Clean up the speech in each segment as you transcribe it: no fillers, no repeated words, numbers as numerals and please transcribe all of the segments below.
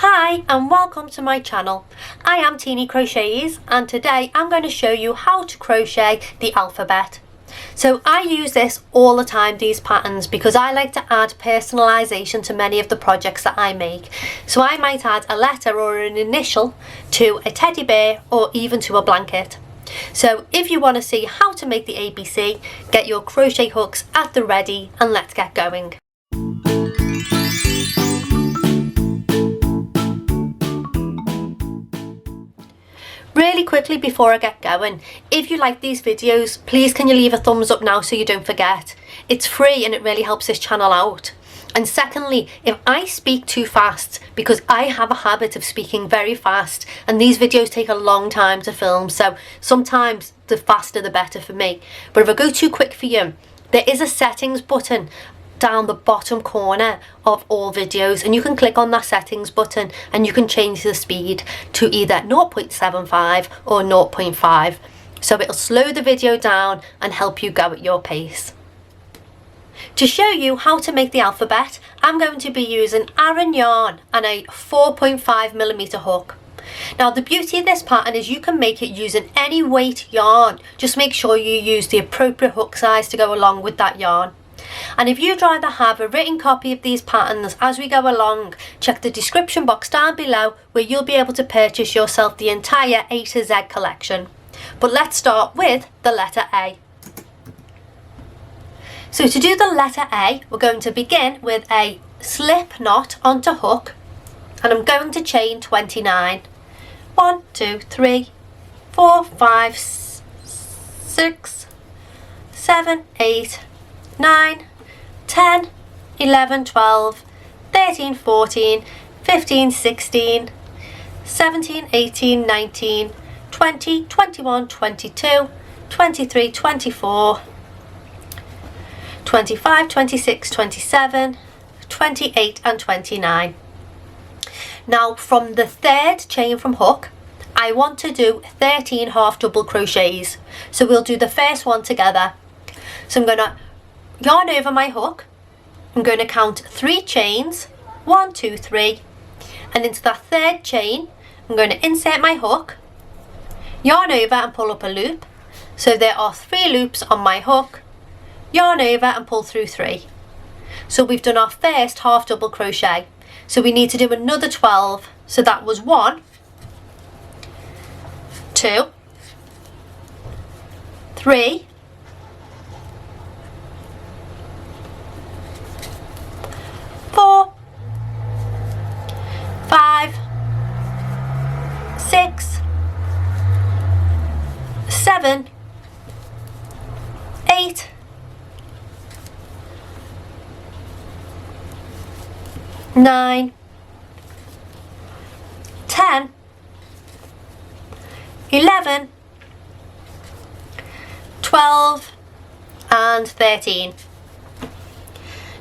Hi and welcome to my channel. I am Teenie Crochet's and today I'm going to show you how to crochet the alphabet. So I use this all the time, these patterns, because I like to add personalisation to many of the projects that I make. So I might add a letter or an initial to a teddy bear or even to a blanket. So if you want to see how to make the ABC, get your crochet hooks at the ready and let's get going. Really quickly before I get going, if you like these videos, please can you leave a thumbs up now so you don't forget. It's free and it really helps this channel out. And secondly, if I speak too fast, because I have a habit of speaking very fast and these videos take a long time to film, so sometimes the faster the better for me. But if I go too quick for you, there is a settings button down the bottom corner of all videos and you can click on that settings button and you can change the speed to either 0.75 or 0.5, so it'll slow the video down and help you go at your pace. To show you how to make the alphabet, I'm going to be using Aran yarn and a 4.5mm hook. Now the beauty of this pattern is you can make it using any weight yarn, just make sure you use the appropriate hook size to go along with that yarn. And if you'd rather have a written copy of these patterns as we go along, check the description box down below where you'll be able to purchase yourself the entire A to Z collection. But let's start with the letter A. So to do the letter A, we're going to begin with a slip knot onto hook and I'm going to chain 29. 1, 2, 3, 4, 5, 6, 7, 8, 9, 10, 11, 12, 13, 14, 15, 16, 17, 18, 19, 20, 21, 22, 23, 24, 25, 26, 27, 28 and 29. Now from the third chain from hook, I want to do 13 half double crochets. So we'll do the first one together. So I'm going to yarn over my hook, I'm going to count 3 chains, 1, 2, 3, and into that third chain I'm going to insert my hook, yarn over and pull up a loop. So there are 3 loops on my hook, yarn over and pull through 3. So we've done our first half double crochet. So we need to do another 12. So that was 1, 2, 3, 4, 5, 6, 7, 8, 9, 10, 11, 12 and 13.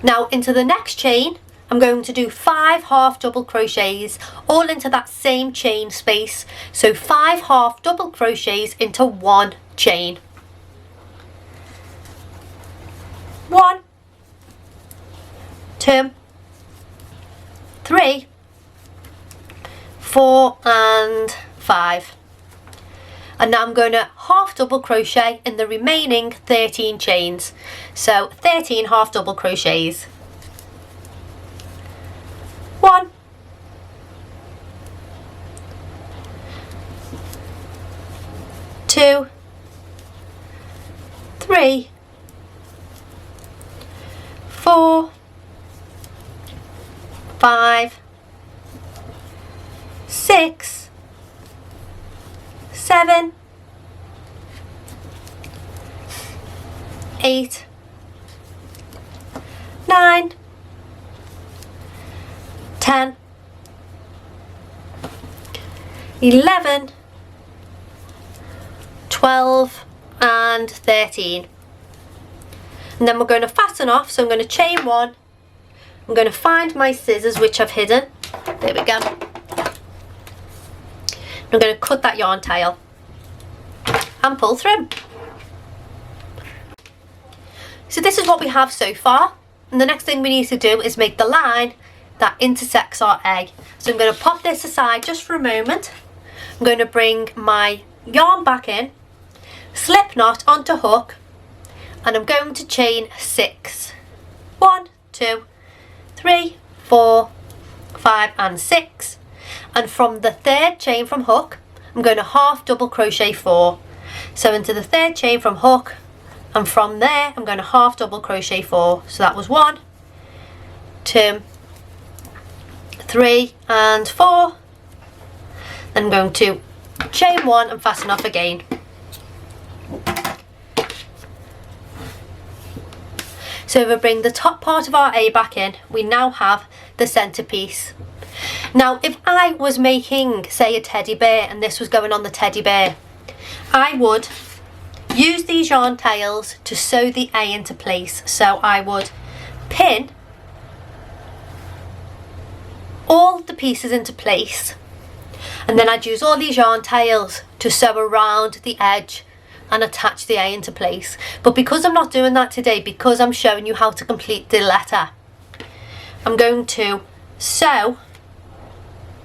Now into the next chain I'm going to do 5 half double crochets all into that same chain space. So 5 half double crochets into 1 chain. 1, 2, 3, 4 and 5. And now I'm going to half double crochet in the remaining 13 chains. So 13 half double crochets. 1, 2, 3, 4, 5, 6, 7, 8, 9, 10, 11, 12 and 13. And then we're going to fasten off, so I'm going to chain 1. I'm going to find my scissors which I've hidden. There we go. I'm going to cut that yarn tail and pull through. So this is what we have so far. And the next thing we need to do is make the line that intersects our A. So I'm going to pop this aside just for a moment. I'm going to bring my yarn back in, slip knot onto hook, and I'm going to chain 6. 1, 2, 3, 4, 5 and 6. And from the third chain from hook, I'm going to half double crochet 4. So into the third chain from hook, and from there I'm going to half double crochet 4. So that was 1, 2, 3 and 4. Then I'm going to chain 1 and fasten off again. So if we bring the top part of our A back in, we now have the centerpiece. Now if I was making, say, a teddy bear and this was going on the teddy bear, I would use these yarn tails to sew the A into place. So I would pin all the pieces into place, and then I'd use all these yarn tails to sew around the edge and attach the A into place. But because I'm not doing that today, because I'm showing you how to complete the letter, I'm going to sew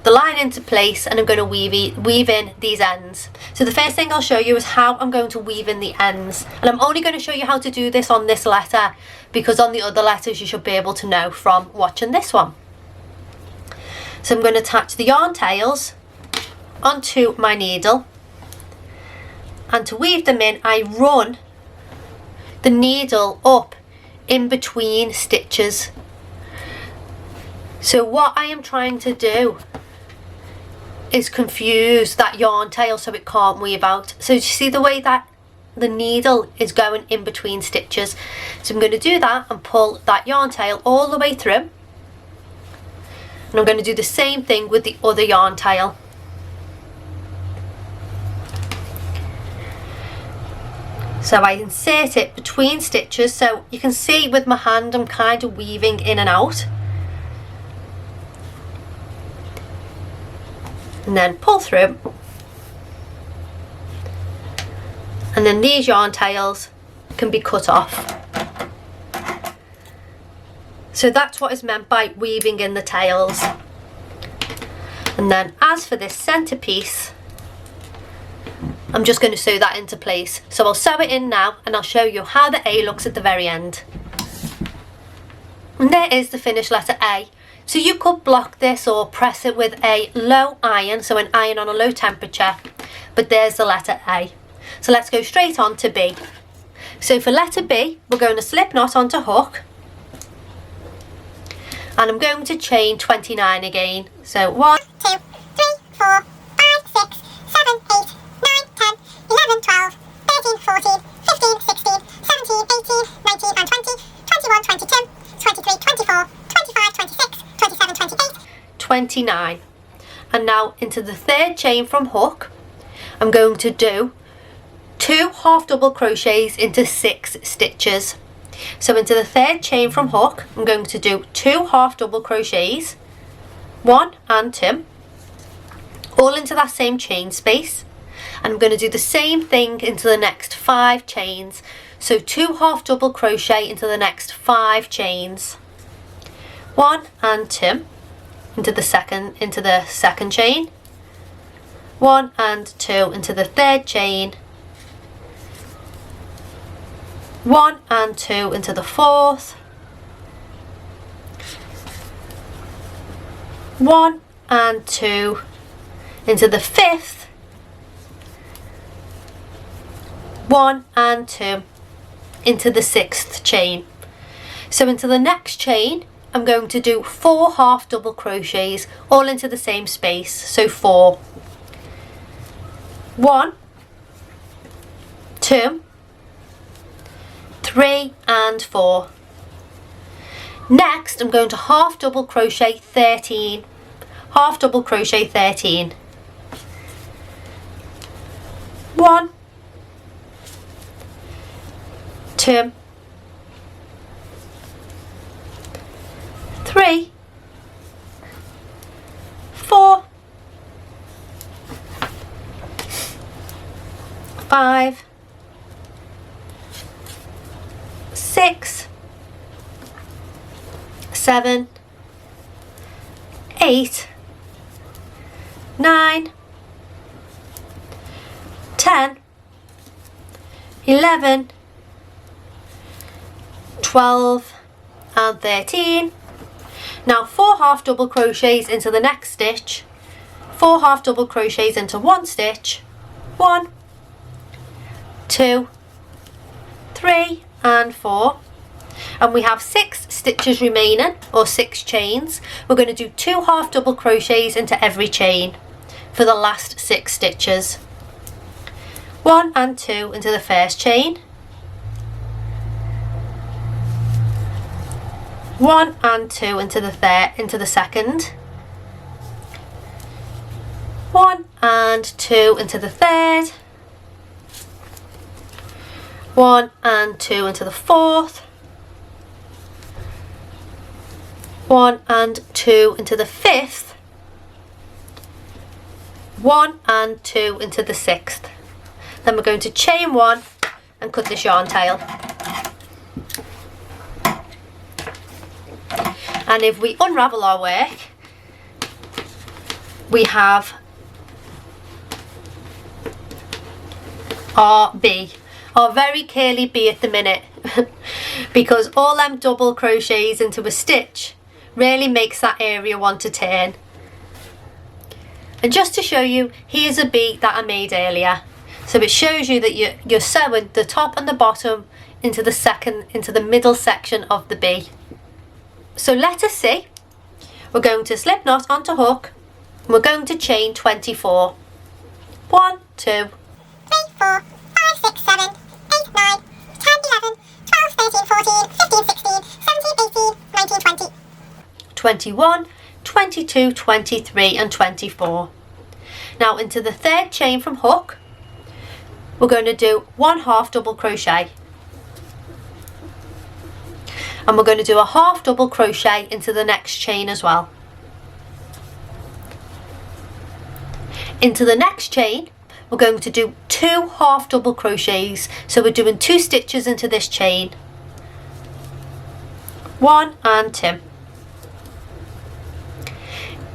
the line into place and I'm going to weave in these ends. So the first thing I'll show you is how I'm going to weave in the ends, and I'm only going to show you how to do this on this letter, because on the other letters you should be able to know from watching this one. So I'm going to attach the yarn tails onto my needle, and to weave them in I run the needle up in between stitches. So what I am trying to do is confuse that yarn tail so it can't weave out. So you see the way that the needle is going in between stitches. So I'm going to do that and pull that yarn tail all the way through, and I'm going to do the same thing with the other yarn tail. So I insert it between stitches, so you can see with my hand I'm kind of weaving in and out. And then pull through. And then these yarn tails can be cut off. So that's what is meant by weaving in the tails. And then as for this centerpiece, I'm just going to sew that into place. So I'll sew it in now and I'll show you how the A looks at the very end. And there is the finished letter A. So you could block this or press it with a low iron, so an iron on a low temperature, but there's the letter A. So let's go straight on to B. So for letter B, we're going to slip knot onto hook, and I'm going to chain 29 again. So 1, 2, 3, 4, 5, 6, 7, 8, 9, 10, 11, 12, 13, 14, 15, 16, 17, 18, 19 and 20, 21, 22, 23, 24, 25, 26, 27, 28, 29. And now into the third chain from hook, I'm going to do 2 half double crochets into 6 stitches. So into the third chain from hook, I'm going to do 2 half double crochets, 1 and 2, all into that same chain space. And I'm going to do the same thing into the next 5 chains. So 2 half double crochet into the next 5 chains, 1 and 2 into the second chain, 1 and 2 into the third chain, 1 and 2 into the fourth, 1 and 2 into the fifth, 1 and 2 into the 6th chain. So into the next chain I'm going to do 4 half double crochets all into the same space. So 4, 1, 2, 3 and 4. Next I'm going to half double crochet 13, half double crochet 13, 1, 2, 3, 4, 5, 6, 7, 8, 9, 10, 11, 12 and 13. Now 4 half double crochets into the next stitch, 4 half double crochets into one stitch, 1, 2, 3 and 4, and we have 6 stitches remaining, or 6 chains. We're going to do 2 half double crochets into every chain for the last 6 stitches. 1 and 2 into the first chain, 1 and 2 into the second, 1 and 2 into the third, 1 and 2 into the fourth, 1 and 2 into the fifth, 1 and 2 into the sixth. Then we're going to chain 1 and cut this yarn tail. And if we unravel our work, we have our B, our very curly B at the minute, because all them double crochets into a stitch really makes that area want to turn. And just to show you, here's a B that I made earlier. So it shows you that you're sewing the top and the bottom into the middle section of the B. So letter C, we're going to slip knot onto hook, and we're going to chain 24. 1, 2, 3, 4, 5, 6, 7, 8, 9, 10, 11, 12, 13, 14, 15, 16, 17, 18, 19, 20. 21, 22, 23 and 24. Now into the third chain from hook, we're going to do 1 half double crochet, and we're going to do a half double crochet into the next chain as well. Into the next chain we're going to do 2 half double crochets, so we're doing 2 stitches into this chain, 1 and 2.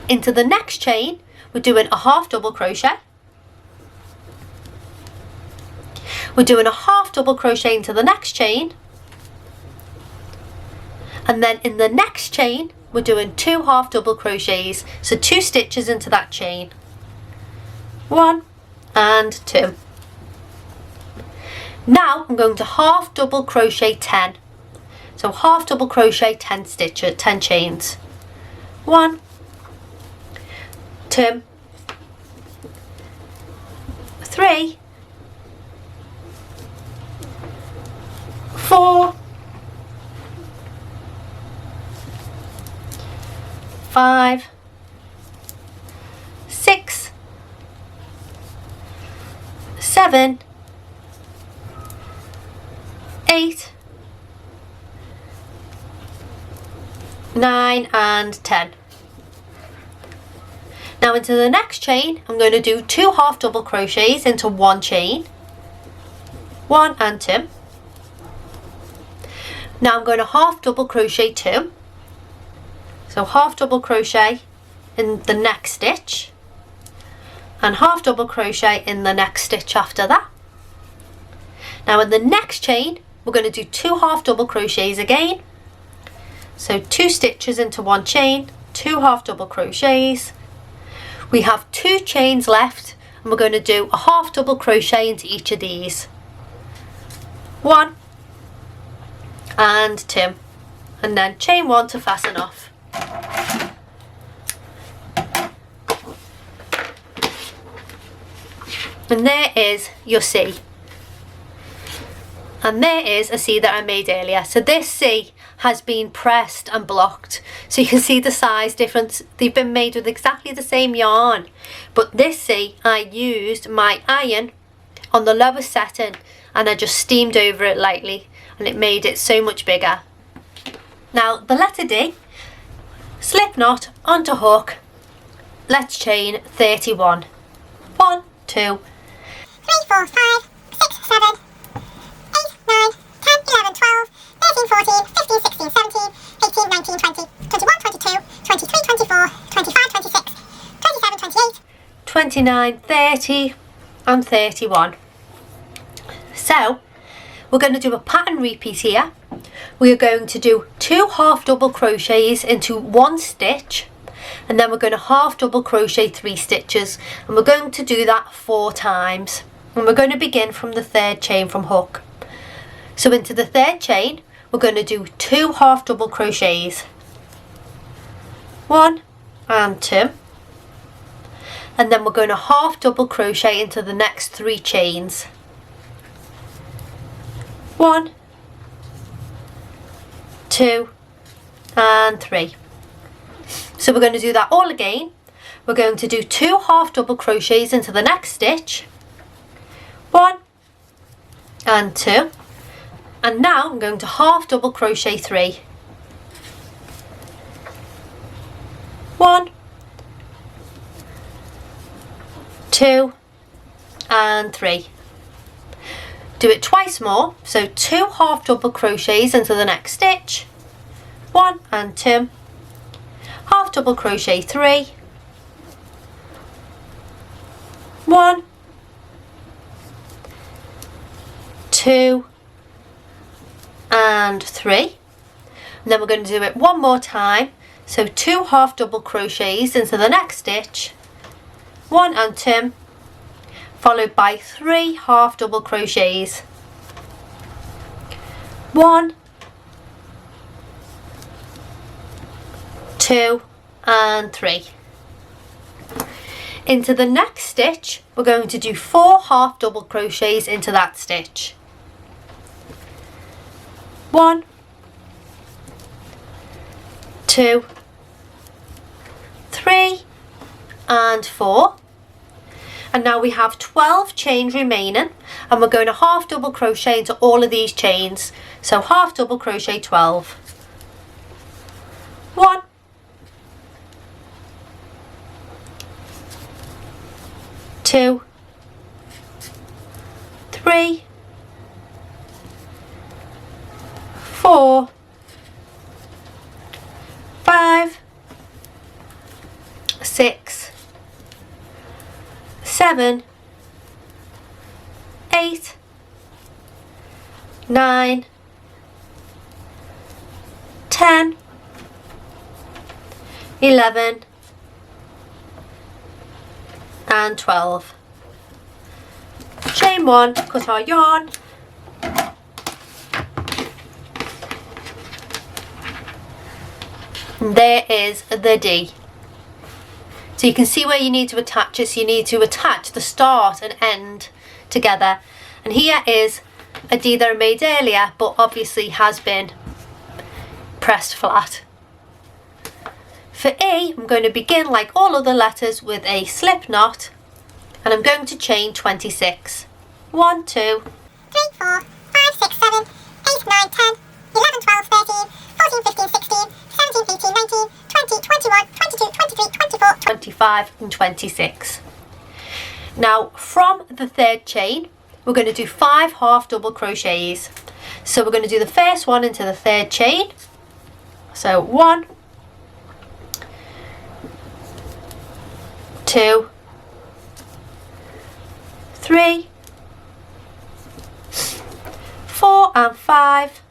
Into the next chain we're doing a half double crochet, we're doing a half double crochet into the next chain, and then in the next chain we're doing 2 half double crochets, so 2 stitches into that chain, 1 and 2. Now I'm going to half double crochet 10, so half double crochet 10 stitches, 10 chains, 1, 2, 3, 4, 5, 6, 7, 8, 9 and 10. Now into the next chain I'm going to do 2 half double crochets into one chain, 1 and 2. Now I'm going to half double crochet 2, so half double crochet in the next stitch and half double crochet in the next stitch after that. Now in the next chain we're going to do 2 half double crochets again, so 2 stitches into one chain, 2 half double crochets. We have 2 chains left and we're going to do a half double crochet into each of these, 1 and 2, and then chain 1 to fasten off. And there is your C, and there is a C that I made earlier. So this C has been pressed and blocked, so you can see the size difference. They've been made with exactly the same yarn, but this C I used my iron on the lowest setting and I just steamed over it lightly, and it made it so much bigger. Now the letter D, slip knot onto hook, let's chain 31. 1, 2, 3, 4, 5, 6, 7, 8, 9, 10, 11, 12, 13, 14, 15, 16, 17, 18, 19, 20, 21, 22, 23, 24, 25, 28, 29, 30 and 31. So we're going to do a pattern repeat here. We are going to do 2 half double crochets into 1 stitch, and then we're going to half double crochet 3 stitches, and we're going to do that 4 times, and we're going to begin from the 3rd chain from hook. So into the 3rd chain we're going to do 2 half double crochets, 1 and 2, and then we're going to half double crochet into the next 3 chains, 1, 2 and 3. So we're going to do that all again. We're going to do 2 half double crochets into the next stitch, 1 and 2, and now I'm going to half double crochet 3, 1, 2 and 3. Do it twice more, so 2 half double crochets into the next stitch, 1 and 2, half double crochet 3, 1, 2 and 3, and then we're going to do it one more time, so 2 half double crochets into the next stitch, 1 and 2, followed by 3 half double crochets, 1, 2 and 3. Into the next stitch we're going to do 4 half double crochets into that stitch, 1, 2, 3 and 4. And now we have 12 chains remaining, and we're going to half double crochet into all of these chains. So half double crochet 12, 1, 2, 3, 4, 5, 6, 7, 8, 9, 10, 11 and 12. Chain 1, cut our yarn, and there is the D. So you can see where you need to attach it. So you need to attach the start and end together, and here is a D that I made earlier but obviously has been pressed flat. For E, I'm going to begin like all other letters with a slip knot, and I'm going to chain 26. 1, 2, 3, 4, 5, 6, 7, 8, 9, 10, 11, 12, 13, 14, 15, 16, 17, 18, 19, 20, 21, 22, 23, 24, 25 and 26. Now from the 3rd chain we're going to do 5 half double crochets. So we're going to do the first one into the 3rd chain. So 1, 2, 3, 4 and 5,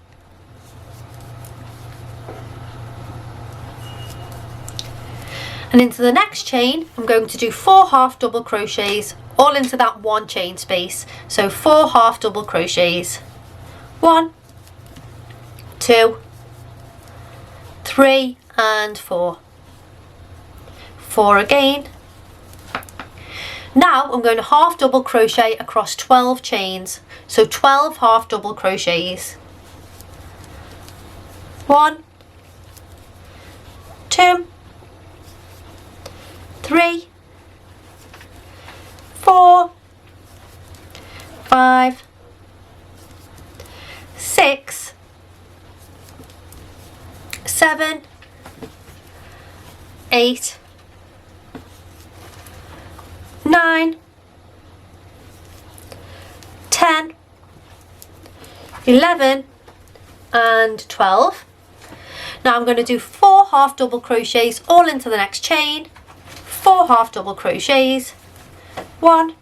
and into the next chain I'm going to do 4 half double crochets all into that one chain space. So 4 half double crochets, 1, 2, 3 and 4, 4 again. Now I'm going to half double crochet across 12 chains, so 12 half double crochets, 1, 2, 3, 4, 5, 6, 7, 8, 9, 10, 11 and 12. Now I'm going to do 4 half double crochets all into the next chain, 4, 4 half double crochets, 1,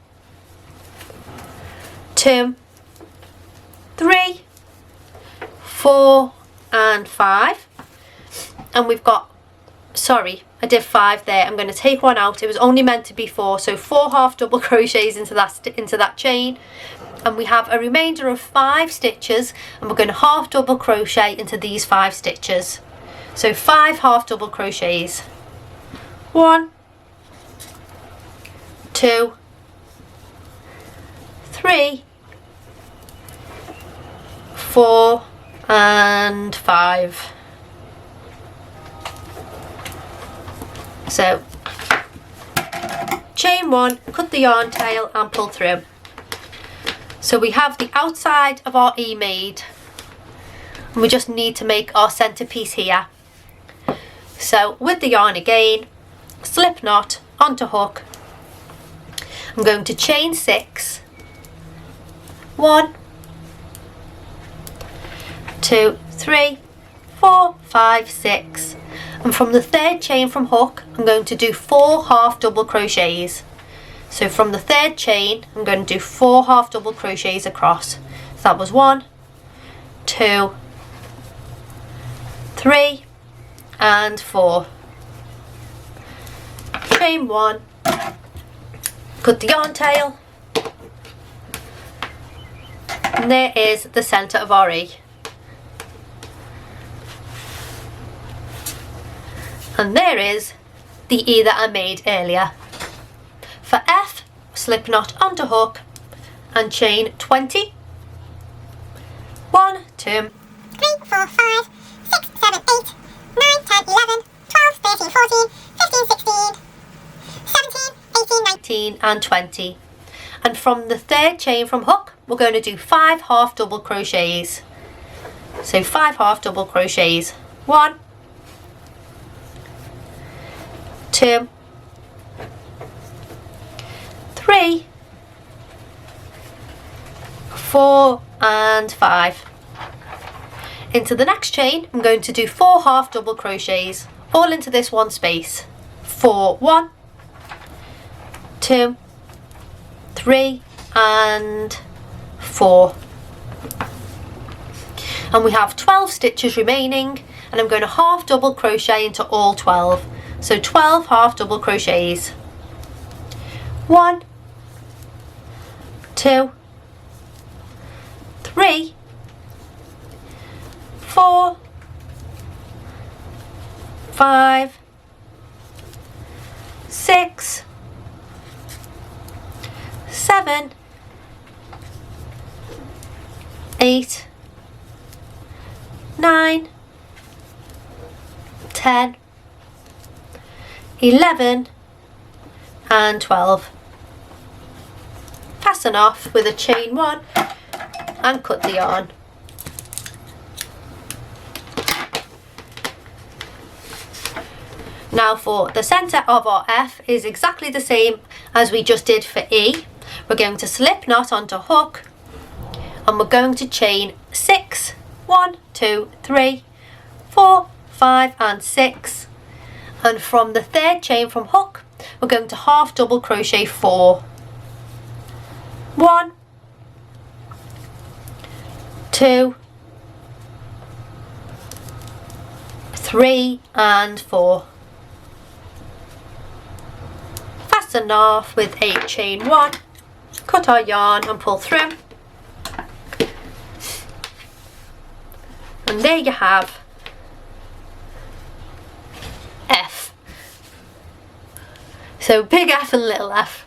2, 3, 4 and 5, and we've got, sorry, I did 5 there. I'm going to take one out. It was only meant to be 4, so 4 half double crochets into that chain, and we have a remainder of 5 stitches, and we're going to half double crochet into these 5 stitches. So 5 half double crochets, 1, 2, 3, 4 and 5. So chain 1, cut the yarn tail and pull through. So we have the outside of our E made, and we just need to make our centerpiece here. So with the yarn again, slip knot onto hook. I'm going to chain 6, 1, 2, 3, 4, 5, 6, and from the 3rd chain from hook I'm going to do 4 half double crochets. So from the 3rd chain I'm going to do 4 half double crochets across. So that was 1, 2, 3 and 4. Chain 1, cut the yarn tail, and there is the centre of our E. And there is the E that I made earlier. For F, slip knot onto hook and chain 20. 1, 2, 3, 4, 5, 6, 7, 8, 9, 10, 11, 12, 13, 14, 15, 16, 17, 18, 19 and 20. And from the 3rd chain from hook we're going to do 5 half double crochets. So 5 half double crochets. 1, 2, 3, 4 and 5. Into the next chain I'm going to do 4 half double crochets, all into this one space. 4, 1, 2, 3 and 4. And we have 12 stitches remaining, and I'm going to half double crochet into all 12. So 12 half double crochets. 1, 2, 3, 4, 5, 6, 7, 8, 9, 10, 11 and 12. Fasten off with a chain 1 and cut the yarn. Now for the centre of our F is exactly the same as we just did for E. We're going to slip knot onto hook, and we're going to chain 6, 1, 2, 3, 4, 5 and 6, and from the 3rd chain from hook we're going to half double crochet 4. 1, 2, 3 and 4. Fasten off with a chain 1, cut our yarn and pull through, and there you have F. So big F and little f.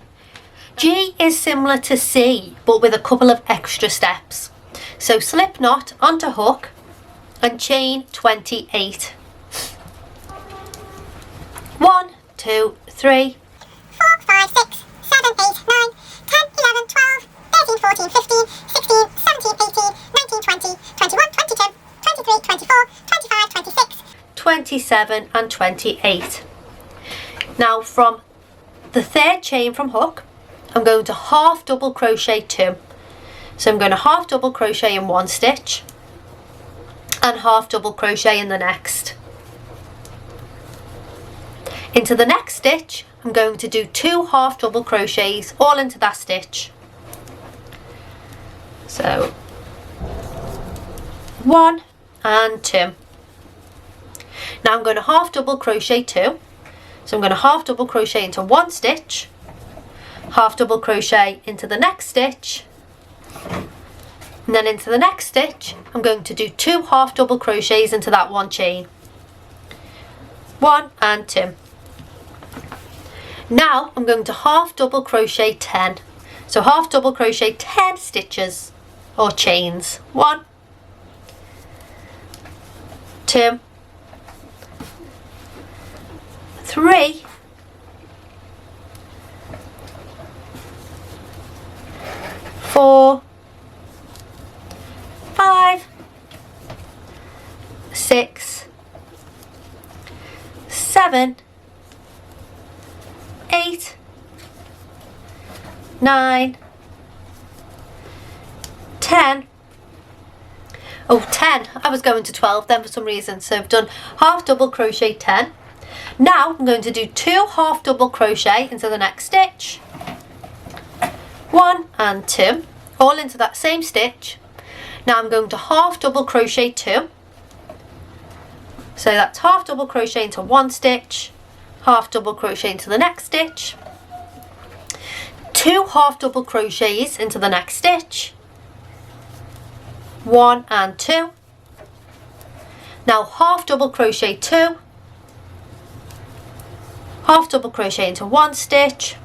G is similar to C but with a couple of extra steps. So slip knot onto hook and chain 28. 1, 2, 3, 4, 5, 6, 7, 8, 9, 10, 11, 12, 13, 14, 15, 16, 17, 18, 19, 20, 21, 22, 23, 24, 25, 26, 27 and 28. Now from the 3rd chain from hook I'm going to half double crochet 2. So I'm going to half double crochet in one stitch and half double crochet in the next. Into the next stitch I'm going to do 2 half double crochets all into that stitch. So 1 and 2. Now I'm going to half double crochet 2. So I'm going to half double crochet into one stitch, half double crochet into the next stitch, and then into the next stitch I'm going to do 2 half double crochets into that one chain. 1 and 2. Now I'm going to half double crochet 10. So half double crochet 10 stitches or chains. 1, 2, 3, 4, 5, 6, 7, 8, 9, 10. Oh, 10. I was going to 12 then for some reason. So I've done half double crochet 10. Now I'm going to do 2 half double crochet into the next stitch. 1 and 2, all into that same stitch. Now I'm going to half double crochet 2. So that's half double crochet into one stitch, half double crochet into the next stitch, 2 half double crochets into the next stitch, 1 and 2. Now half double crochet 2, half double crochet into one stitch,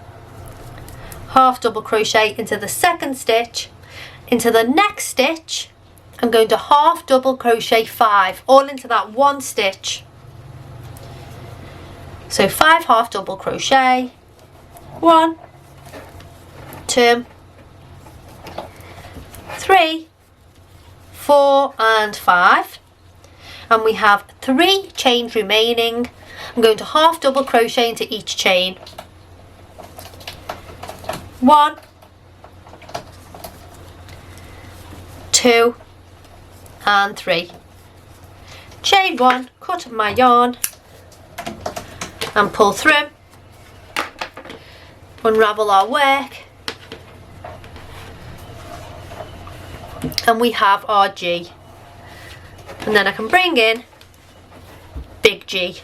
half double crochet into the second stitch. Into the next stitch I'm going to half double crochet 5 all into that one stitch. So 5 half double crochet, 1, 2, 3, 4 and 5, and we have 3 chains remaining. I'm going to half double crochet into each chain. 1, 2 and 3. Chain 1, cut my yarn and pull through, unravel our work, and we have our G, and then I can bring in big G.